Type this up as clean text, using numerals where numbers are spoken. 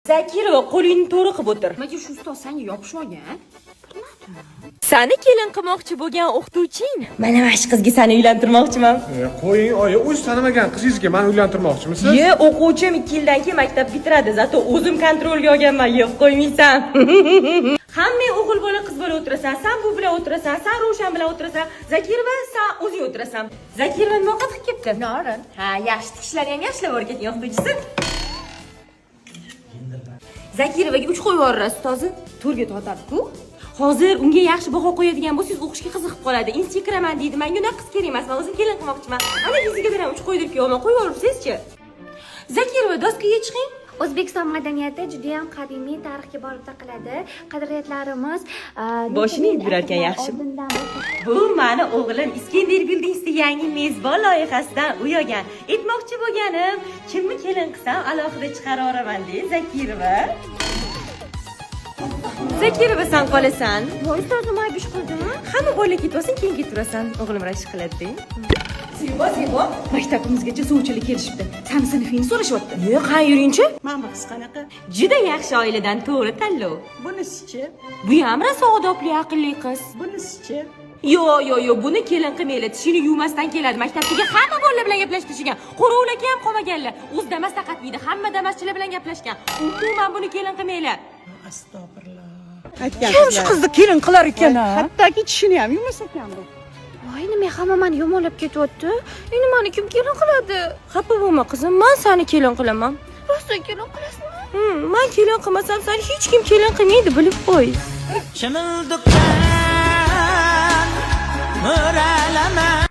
Zakirova, qo'lingni to'g'ri qilib o'tir. Nimaga shu ustoz senga yopishib olgan? Sani kelin qilmoqchi bo'lgan o'qituvching. Mana shu qizga seni uylantirmoqchiman. Qo'ying, oyi, o'zi tanimagan qizingizga meni uylantirmoqchimisiz? O'quvchim 2 yildan keyin maktab bitiradi, zato o'zim kontrolga olganman, yo'q qo'ymaysan. Hamma o'g'il bola, qiz bola o'tirasan, sen bu bilan o'tirasan, sen Ravshan bilan o'tirasan, Zakirova sen o'zing o'tirasan. Zakirova nima qilib kelibdi? Norin. Ha, yaxshi tikishlar ham yaxshilab o'rgatgan o'qituvchisi. Zakirovaga 3 qo'yib yuborasiz, ustozi. To'rga tortadi-ku. Hozir unga yaxshi baho qo'yadigan bo'lsangiz, o'qishga qiziqib qoladi. Institutga kiraman deydi. Menga unaqa qiz kerak emas. Men o'zim kelin qilmoqchiman. Ana yuziga ham 3 qo'ydirib kelaman. Qo'yib yuboribsiz-chi? Zakirova, doskaga chiqing. O'zbekiston madaniyati juda ham qadimiy tarixga borib taqaladi. Qadriyatlarimiz Boshini yurar ekan yaxshi. Bu meni o'g'lim Iskender Buildings'da yangi mezbon loyihasidan uyagan. Aytmoqchi bo'lganim, kimni kelin qilsam alohida chiqara olaman deydi Zakirova. Zakirova, sen qolasan. Voy, ustozim ayb ish qildimi? Hamma bola ketvasin, keyin keturasan. O'g'lim rashk qiladi. Zibo, maktabimizgacha suvchilik kelishibdi. Sani sinfingni so'rashyapti. Yo'q, qani yuringchi? Mana bu qanaqa? Juda yaxshi oiladan to'g'ri tanlov. Bunisi-chi? Bu ham rosa odobli, aqlli qiz. Bunisi-chi? Yo'q, buni kelin qilmaylar. Tishini yuvmasdan keladi. Maktabga hamma bolalar bilan gaplashtirishgan. Qo'rovlarga ham qolmaganlar. O'z damas taqatmaydi. Hamma damaschilar bilan gaplashgan. Umuman buni kelin qilmaylar. Astag'firullah. Kim shu qizni kelin qilar ekan? Hattoki tishini ham yumasa ekan bu. Voy, nima hamma meni yomonlab ketyapti? Endi meni kim kelin qiladi? Xafa bo'lma qizim, men seni kelin qilaman. Rostdan kelin qilasizmi? Men kelin qilmasam seni hech kim kelin qilmaydi, bilib qo'y. Shimildiqdan mo'ralaman